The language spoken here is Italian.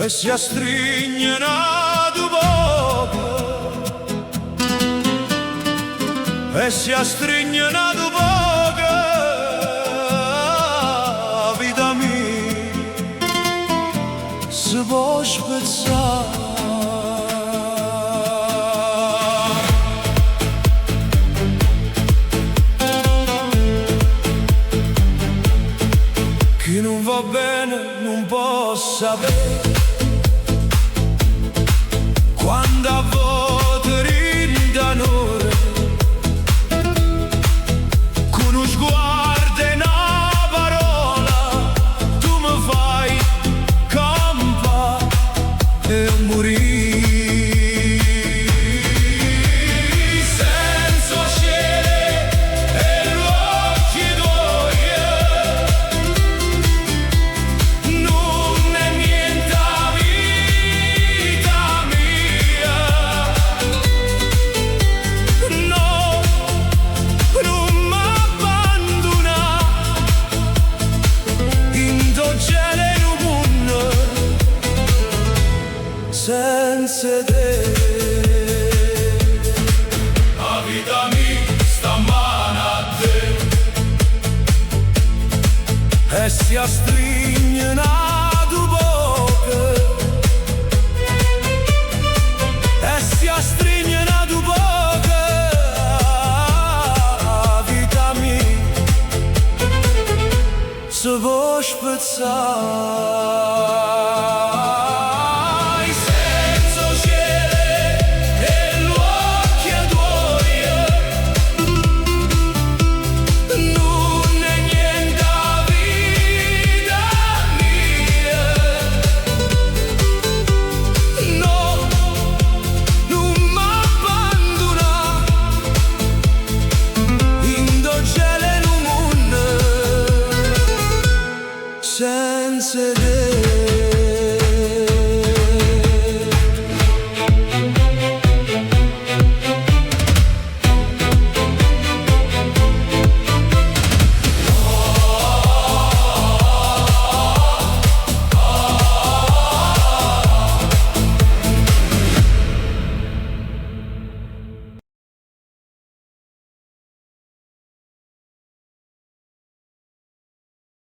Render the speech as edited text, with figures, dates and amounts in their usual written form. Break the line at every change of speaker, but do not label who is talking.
e si astringono ad poco, e si astringono ad poco, vita mia, si può spezzare. Chi non va bene non può sapere quando a volte rindanore con uno sguardo e una parola tu mi fai campare e morire. Senza te la vita mia sta in mano a te e si astringono ad poco, e si astringono ad poco, la vita mia si può spezzare.